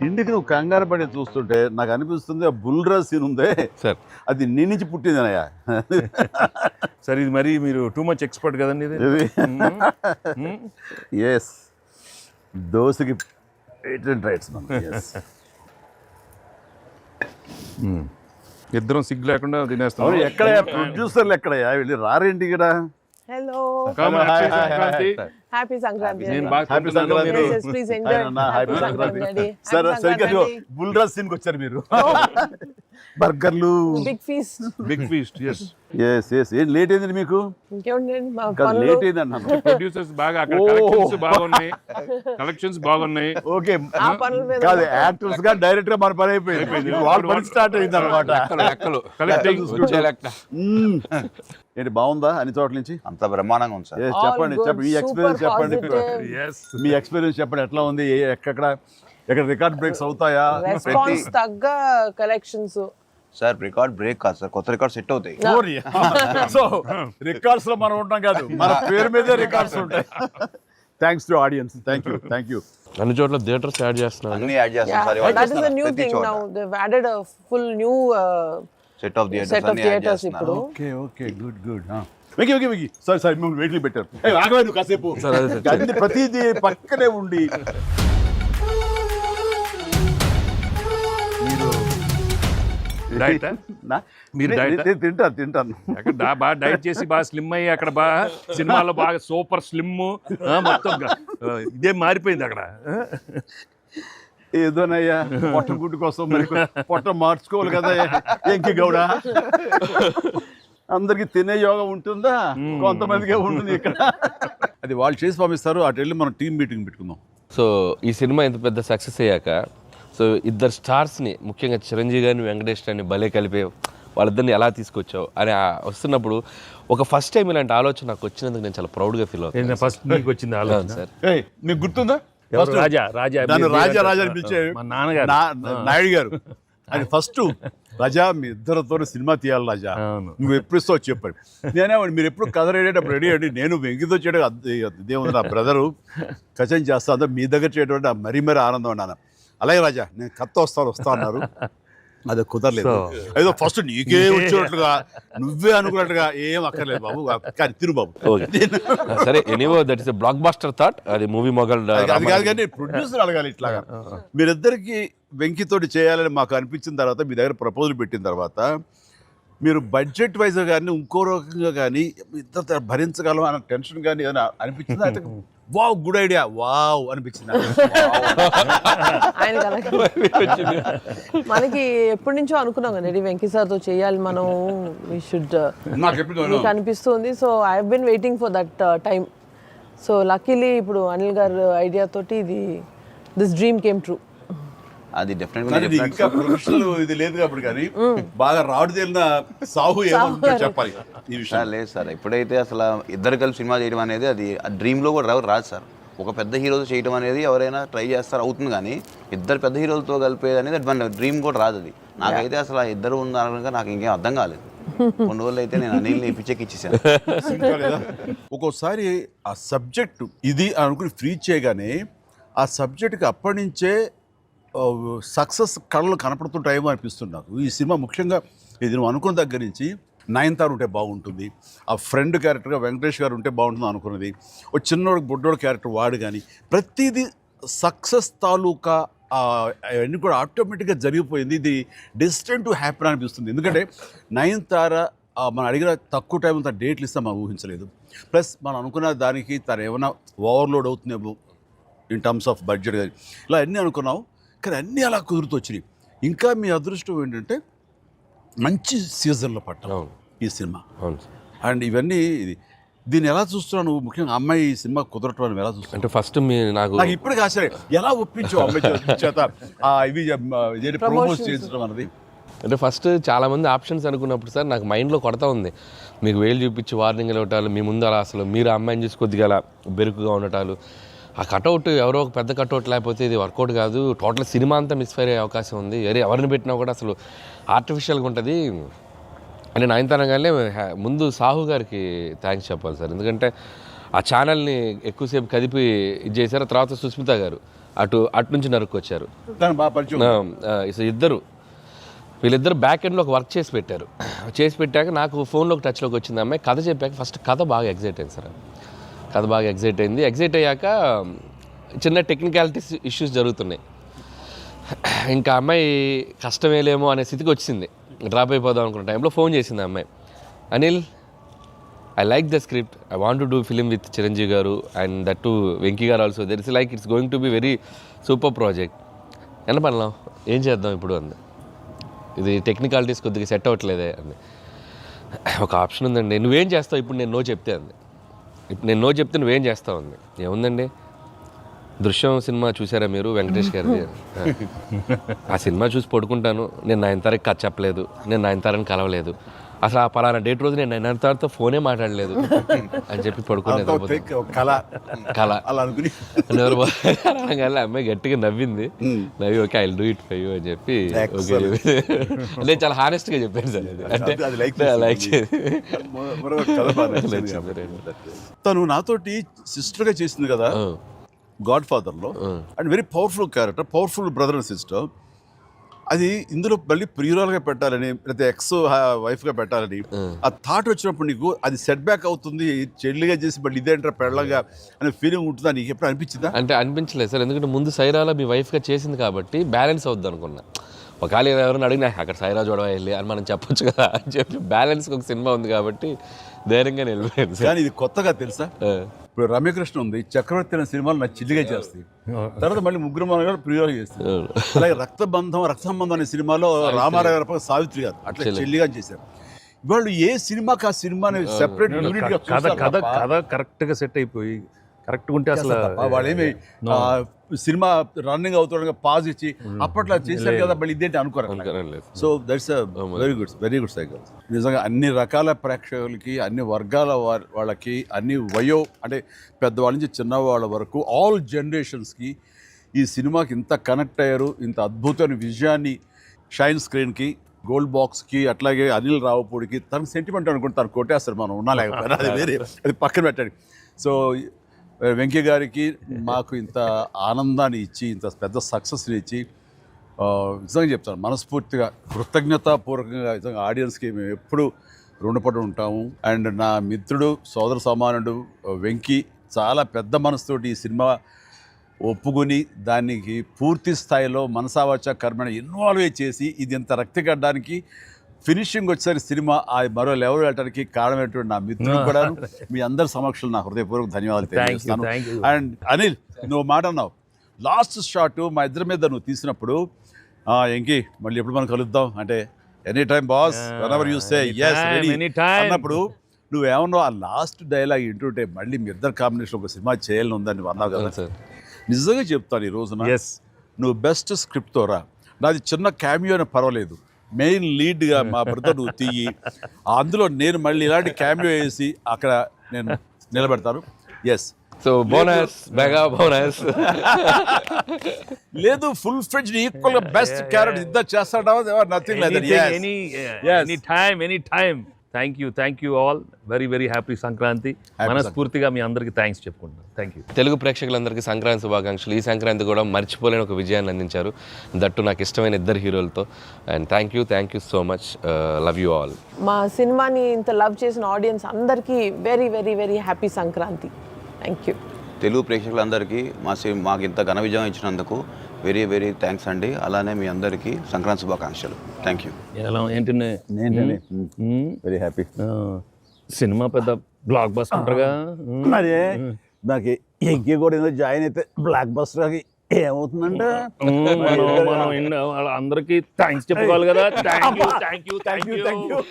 ఇంటికి నువ్వు కంగారు పడి చూస్తుంటే నాకు అనిపిస్తుంది ఆ బుల్రా సీన్ ఉందే సార్ అది నీ నుంచి పుట్టిందనయ్యా. సార్ ఇది మరి మీరు టూ మచ్ ఎక్స్పర్ట్ కదండి ఇది. ఎస్ దోశకి పేటెంట్ రైట్స్ మనం. Yes. ఇద్దరం సిగ్గు లేకుండా అవును తినేస్తాం. ఎక్కడయ్యా ప్రొడ్యూసర్లు ఎక్కడయ్యా వెళ్ళి రారేంటి ఇక్కడ? Hello. Come, happy Sankranti. Happy Sankranti. నేను బాగా హ్యాపీ తింటున్నాను, సంక్రాంతి. మీరు- Yes, please enjoy. Happy Happy Sankranti. Sankranti. సరే Happy సరిగ్గా Sankranti. బుల్రాజ్ సీన్కి వచ్చారు మీరు. బర్గర్లు Big feast. Big feast. Yes yes yes ఏం లేట్ అయింది మీకు? ఇంకేముందండి మా కాదు పనులు. లేట్ అయింది అన్నాను. ప్రొడ్యూసర్స్ బాగా అక్కడ ఓ. కలెక్షన్స్ బాగున్నాయి, కలెక్షన్స్ బాగున్నాయి. ఓకే ఆ పనుల మీద కాదు యాక్టర్స్ గా డైరెక్ట్ గా మన పని అయిపోయింది. వాళ్ళ పని స్టార్ట్ అయింది అనమాట. లెక్కలు కలెక్టింగ్ వచ్చే లెక్క ఏంటి బాగుందా అన్ని చోట్ల నుంచి? అంత బ్రహ్మాండంగా ఉంది సార్. Yes, All చెప్పండి good, చెప్పండి మీ super ఎక్స్పీరియన్స్ చెప్పండి. positive. ఎస్ మీ ఎక్స్పీరియన్స్ చెప్పండి ఎట్లా ఉంది ఎక్కడ రికార్డ్ బ్రేక్స్ అవుతాయా? రెస్పాన్స్ తగ్గ కలెక్షన్స్. సార్ రికార్డ్ బ్రేక్ కాదు సార్, కొత్త రికార్డ్ సెట్ అవుతాయి. సో రికార్డ్స్ లో మనం ఉంటాం కాదు, మన పేరు మీదే రికార్డ్స్ ఉంటాయి. Thanks to audience. Thank you. అన్ని చోట్ల థియేటర్స్ యాడ్ చేస్తున్నారు. అన్ని యాడ్ చేస్తాం sir. That is a new thing now. They've added a full new set of set of theaters ఇప్పుడు. Okay good. వెకి సారీ మిమ్మల్ని వెయిట్లు పెట్టారు. ఆగలేదు కాసేపు. అన్ని ప్రతిదీ పక్కనే ఉండి డైట్ నా? మీరు diet ఆ? నేను తింటాను. అక్కడ బాగా డైట్ చేసి బాగా స్లిమ్ అయ్యి అక్కడ బాగా సినిమాలో బాగా సూపర్ స్లిమ్ మొత్తం ఇదే మారిపోయింది అక్కడ. ఏదోనయ్యా పొట్ట గుడ్డు కోసం మరి పొట్ట మార్చుకోవాలి కదా ఎంకి గౌడ. అందరికి తినే యోగం ఉంటుందా? కొంతమందికే ఉంటుంది ఇక్కడ. అది వాళ్ళు చేసి పంపిస్తారు, అటు వెళ్ళి మనం టీం మీటింగ్ పెట్టుకుందాం. సో ఈ సినిమా ఇంత పెద్ద సక్సెస్ అయ్యాక సో ఇద్దరు స్టార్స్ని ముఖ్యంగా చిరంజీవి గారిని వెంకటేష్ గారిని భలే కలిపి వాళ్ళిద్దరిని ఎలా తీసుకొచ్చావు అని వస్తున్నప్పుడు ఒక ఫస్ట్ టైం ఇలాంటి ఆలోచన నాకు వచ్చినందుకు నేను చాలా ప్రౌడ్గా ఫీల్ అవుతాను. ఫస్ట్ మీకు వచ్చింది ఆలోచన సార్. ఏయ్ మీకు గుర్తుందా? ఎవరు? రాజా నన్ను రాజా అని పిలిచే మా నాన్నగారు. నాయుడు గారు అది ఫస్ట్ రాజా మీ ఇద్దరితో సినిమా తీయాలి రాజా, అవును. నువ్వు ఎప్పుడు ఇస్తావు చెప్పండి. నేనే మీరు ఎప్పుడు కథ రెడీ రెడీ అండి, నేను వెంకితో చేయడం ఇదేముంది నా బ్రదరు కచన్ చేస్తా అంతా మీ దగ్గర చేయడం మరీ ఆనందం అన్నాను. అలాగే రాజా నేను కథ వస్తా అన్నారు. అది కుదరలేదు. ఏదో ఫస్ట్ నీకే వచ్చేటట్లుగా నువ్వే అనుకున్నట్టుగా ఏం అక్కర్లేదు బాబు, కానీ తిరు బాబు. సరే anyway that is blockbuster thought. అది మూవీ మొగల్ అది కాదు కానీ ప్రొడ్యూసర్ అడగాలి ఇట్లాగా. మీరిద్దరికి వెంకితోటి చేయాలని మాకు అనిపించిన తర్వాత మీ దగ్గర ప్రపోజల్ పెట్టిన తర్వాత మీరు బడ్జెట్ వైజ్ కానీ ఇంకో రకంగా కానీ ఇద్దరు భరించగలం అన్న టెన్షన్ కానీ ఏదైనా అనిపించిందా? అయితే వావ్ గుడ్ ఐడియా వావ్ అనిపించింది. ఆయన మనకి ఎప్పటి నుంచో అనుకున్నాం కదండి వెంకీ సార్తో చేయాలి మనం, వీ షుడ్ నాకు ఎప్పుడు మీకు అనిపిస్తుంది. So I have been waiting for that time. So luckily ఇప్పుడు అనిల్ గారు ఐడియా తోటి దిస్ డ్రీమ్ కేమ్ ట్రూ. అది కానీ ఇది ఇంకా ప్రొఫెషనల్ ఇది లేదు కాబట్టి కానీ బాగా రాడు తేలిన సాహు ఏమో చెప్పాలి ఈ విషయం. లేదు సార్, ఎప్పుడైతే అసలు ఇద్దరు కలిసి సినిమా చేయడం అనేది అది డ్రీమ్ లో కూడా రాదు సార్. ఒక పెద్ద హీరోతో చేయడం అనేది ఎవరైనా ట్రై చేస్తారు అవుతుంది, కానీ ఇద్దరు పెద్ద హీరోలతో కలిపేది అనేది మన డ్రీమ్ కూడా రాదు. అది నాకైతే అసలు ఆ ఇద్దరు ఉన్నారనగా నాకు ఇంకేం అర్థం కాలేదు. కొన్ని రోజులు అయితే నేను అనిల్ని పిచ్చెక్కిచ్చేసాను. ఒక్కోసారి ఆ సబ్జెక్ట్ ఇది అనుకుని ఫ్రీ చేయగానే ఆ సబ్జెక్ట్కి అప్పటి నుంచే సక్సెస్ కళలు కనపడుతుంటాయేమో అనిపిస్తుంది నాకు. ఈ సినిమా ముఖ్యంగా ఇది నువ్వు అనుకున్న దగ్గర నుంచి నయనతార ఉంటే బాగుంటుంది, ఆ ఫ్రెండ్ క్యారెక్టర్గా వెంకటేష్ గారు ఉంటే బాగుంటుంది అనుకున్నది, ఒక చిన్నోడు బుడ్డోడు క్యారెక్టర్ వాడు కానీ ప్రతిదీ సక్సెస్ తాలూకా అవన్నీ కూడా ఆటోమేటిక్గా జరిగిపోయింది. ఇది డెస్టిన్ టు హ్యాపీ అనిపిస్తుంది. ఎందుకంటే నయనతార మనం అడిగిన తక్కువ టైం అంత డేట్లు ఇస్తే మనం ఊహించలేదు. ప్లస్ మనం అనుకున్న దానికి తను ఏమైనా ఓవర్లోడ్ అవుతుందేమో ఇన్ టర్మ్స్ ఆఫ్ బడ్జెట్ కానీ ఇలా అన్నీ అనుకున్నాం, కానీ అన్నీ అలా కుదురుతూ వచ్చినాయి. ఇంకా మీ అదృష్టం ఏంటంటే మంచి సీజన్లో పట్టాం ఈ సినిమా. అండ్ ఇవన్నీ దీన్ని ఎలా చూస్తున్నావు నువ్వు? ముఖ్యంగా అమ్మాయి ఈ సినిమా కుదరటం అని ఎలా చూస్తావు? అంటే ఫస్ట్ నాకు ఇప్పటికీ ఆశ్చర్యం ఎలా ఒప్పించావు అమ్మాయి చేత ఇవి ప్రమోట్ చేయించడం అన్నది. అంటే ఫస్ట్ చాలామంది ఆప్షన్స్ అనుకున్నప్పుడు సార్ నాకు మైండ్లో కొడతా ఉంది, మీకు వేలు చూపించి వార్నింగ్ ఇవ్వటాలు, మీ ముందు అలా అసలు మీరు అమ్మాయిని చూసి కొద్దిగా అలా బెరుకుగా ఉండటాలు, ఆ కటౌట్ ఎవరో ఒక పెద్ద కటౌట్ లేకపోతే ఇది వర్కౌట్ కాదు, టోటల్ సినిమా అంతా మిస్ఫైర్ అయ్యే అవకాశం ఉంది, ఎవరిని పెట్టినా కూడా అసలు ఆర్టిఫిషియల్గా ఉంటుంది అని నయనతారగానే ముందు సాహు గారికి థ్యాంక్స్ చెప్పాలి సార్. ఎందుకంటే ఆ ఛానల్ని ఎక్కువసేపు కదిపి ఇది చేశారు. తర్వాత సుస్మిత గారు అటు నుంచి నరుక్కొచ్చారు. దాని బాగా పరిచయం. సో వీళ్ళిద్దరు బ్యాక్ ఎండ్లో ఒక వర్క్ చేసి పెట్టారు. చేసి పెట్టాక నాకు ఫోన్లోకి టచ్లోకి వచ్చింది అమ్మాయి. కథ చెప్పాక ఫస్ట్ కథ బాగా ఎగ్జైట్ అయింది సార్. కథ బాగా ఎగ్జైట్ అయింది. ఎగ్జైట్ అయ్యాక చిన్న టెక్నికాలిటీస్ ఇష్యూస్ జరుగుతున్నాయి. ఇంకా అమ్మాయి కష్టమేలేమో అనే స్థితికి వచ్చింది. డ్రాప్ అయిపోదాం అనుకున్న టైంలో ఫోన్ చేసింది అమ్మాయి. Anil, I like the script, I want to do film with Chiranjeevi గారు అండ్ దట్ టు వెంకీ గారు also. There is like it's going to be very super project. ఎంత పనిలాం, ఏం చేద్దాం ఇప్పుడు అంది. ఇది టెక్నికాలిటీస్ కొద్దిగా సెట్ అవ్వట్లేదే అంది. ఒక ఆప్షన్ ఉందండి, నువ్వేం చేస్తావు ఇప్పుడు నేను నో చెప్తే అంది. ఇప్పుడు నేను నో చెప్తే నువ్వేం చేస్తావు అంది. ఏముందండి, దృశ్యం సినిమా చూసారా మీరు, వెంకటేష్ గారిది? ఆ సినిమా చూసి పడుకుంటాను. నేను నయనతారకి కథ చెప్పలేదు, నేను నయనతారని కలవలేదు, అసలు ఆ పలానా డేట్ రోజు నేను నయనతారతో ఫోనే మాట్లాడలేదు అని చెప్పి పడుకునేది. కళ అలా అనుకుని అనగానే అమ్మాయి గట్టిగా నవ్వింది. నవ్వి okay I will do it for you అని చెప్పి ఓకే నేను చాలా హానెస్ట్గా చెప్పాను సార్. అది అంటే లైక్ తను నాతోటి సిస్టర్గా చేసింది కదా గాడ్ ఫాదర్లో, and very powerful character, powerful brother and sister. అది ఇందులో మళ్ళీ ప్రియురాలుగా పెట్టాలని లేకపోతే ఎక్స్ వైఫ్గా పెట్టాలని ఆ థాట్ వచ్చినప్పుడు నీకు అది సెట్ బ్యాక్ అవుతుంది, చెల్లిగా చేసి మళ్ళీ ఇదేంటారా పెళ్ళగా అనే ఫీలింగ్ ఉంటుందా నీకు ఎప్పుడు అనిపించిందా? అంటే అనిపించలేదు సార్, ఎందుకంటే ముందు సైరాలో మీ వైఫ్గా చేసింది కాబట్టి బ్యాలెన్స్ అవుద్ది అనుకున్నా. ఒకవేళ ఎవరైనా అడిగినా అక్కడ సైరా చూడవా వెళ్ళి అని మనం చెప్పొచ్చు కదా అని చెప్పి బ్యాలెన్స్కి ఒక సినిమా ఉంది కాబట్టి ధైర్యంగా వెళ్ళిపోయింది. కానీ ఇది కొత్తగా తెలుసా, ఇప్పుడు రమ్యకృష్ణ ఉంది, చక్రవర్తి అనే సినిమాలు నా చిల్లిగా చేస్తాయి, తర్వాత మళ్ళీ ముగ్గురు మన ప్రియులు చేస్తారు. అలాగే రక్త సంబంధం అనే సినిమాలో రామారావు గారు సావిత్రి గారు అట్లా చెల్లిగా చేశారు. వాళ్ళు ఏ సినిమాకి ఆ సినిమాని సెపరేట్ యూనిట్ గా కథ కరెక్ట్గా సెట్ అయిపోయి కరెక్ట్గా ఉంటే అసలు వాళ్ళేమి సినిమా రన్నింగ్ అవుతుండగా పాజ్ ఇచ్చి అప్పట్లో చేశారు కదా మళ్ళీ ఇదేంటి అనుకోరు. So that's very good cycle. నిజంగా అన్ని రకాల ప్రేక్షకులకి, అన్ని వర్గాల వాళ్ళకి, అన్ని అంటే పెద్దవాళ్ళ నుంచి చిన్నవాళ్ళ వరకు ఆల్ జనరేషన్స్కి ఈ సినిమాకి ఇంత కనెక్ట్ అయ్యారు. ఇంత అద్భుతమైన విజయాన్ని షైన్ స్క్రీన్కి, గోల్డ్ బాక్స్కి, అట్లాగే అనిల్ రావుపూడికి తనకు సెంటిమెంట్ అనుకుంటే తను కొట్టేస్తారు, మనం ఉన్నా లేకపోయినా అది వేరే, అది పక్కన పెట్టండి. సో వెంకీ గారికి మాకు ఇంత ఆనందాన్ని ఇచ్చి, ఇంత పెద్ద సక్సెస్ని ఇచ్చి నిజంగా చెప్తాను మనస్ఫూర్తిగా కృతజ్ఞతాపూర్వకంగా నిజంగా ఆడియన్స్కి మేము ఎప్పుడు రుణపడి ఉంటాము. అండ్ నా మిత్రుడు, సోదర సమానుడు వెంకీ చాలా పెద్ద మనసుతోటి ఈ సినిమా ఒప్పుకొని దానికి పూర్తి స్థాయిలో మనసావాచ కర్మని ఇన్వాల్వ్ చేసి ఇది ఇంత రక్తిగడ్డానికి ఫినిషింగ్ వచ్చేసరి సినిమా ఆ మరో లెవెల్ వెళ్ళడానికి కారణమైనటువంటి నా మిత్రుడు కూడా మీ అందరి సమక్షంలో నా హృదయపూర్వక ధన్యవాదాలు తెలియజేస్తాను. అండ్ అనిల్, నువ్వు మాట అన్నావు లాస్ట్ షాట్ మా ఇద్దరి మీద నువ్వు తీసినప్పుడు, ఎంకి మళ్ళీ ఎప్పుడు మనం కలుద్దాం అంటే any time boss, whenever you say yes ready అన్నప్పుడు నువ్వేమన్నావు, ఆ లాస్ట్ డైలాగ్ వింటుంటే మళ్ళీ మీ ఇద్దరు కాంబినేషన్ ఒక సినిమా చేయాలని ఉందని నువ్వు అన్నావు కదా సార్. నిజంగా చెప్తాను, ఈ రోజున నువ్వు బెస్ట్ స్క్రిప్ట్తో రా, నాది చిన్న క్యామియో అని పర్వాలేదు, మెయిన్ లీడ్గా మా బ్రదర్ నువ్వు తీయి, అందులో నేను మళ్ళీ ఇలాంటి క్యామియో వేసి అక్కడ నేను నిలబెడతాను. Yes, so bonus, mega bonus. లేదు ఫుల్ ఫ్రెండ్ ఈక్వల్ గా బెస్ట్ క్యారెక్టర్ ఇద్దరు చేస్తాడా, nothing like that. Any time. Thank you all. Very happy Sankranti. మనస్ఫూర్తిగా మీ అందరికీ థ్యాంక్స్ చెప్పుకుంటున్నాను. Thank you. తెలుగు ప్రేక్షకులందరికీ సంక్రాంతి శుభాకాంక్షలు. ఈ సంక్రాంతి కూడా మర్చిపోలేని ఒక విజయాన్ని అందించారు, దట్టు నాకు ఇష్టమైన ఇద్దరు హీరోలతో. And thank you so much. Love you all. మా సినిమాని ఇంత లవ్ చేసిన ఆడియన్స్ అందరికీ very happy Sankranti. Thank you. Telugu ప్రేక్షకులందరికీ మాకు ఇంత ఘన విజయం ఇచ్చినందుకు వెరీ థ్యాంక్స్ అండి. అలానే మీ అందరికీ సంక్రాంతి శుభాకాంక్షలు. Thank you. ఎలా ఏంటంటే వెరీ హ్యాపీ. సినిమా పెద్ద బ్లాక్ బస్టర్గా మరి నాకు ఎంకి కూడా ఏదో జాయిన్ అయితే బ్లాక్ బస్టర్ ఏమవుతుందంటే మనం అందరికీ థ్యాంక్స్ చెప్పుకోవాలి కదా. Thank you.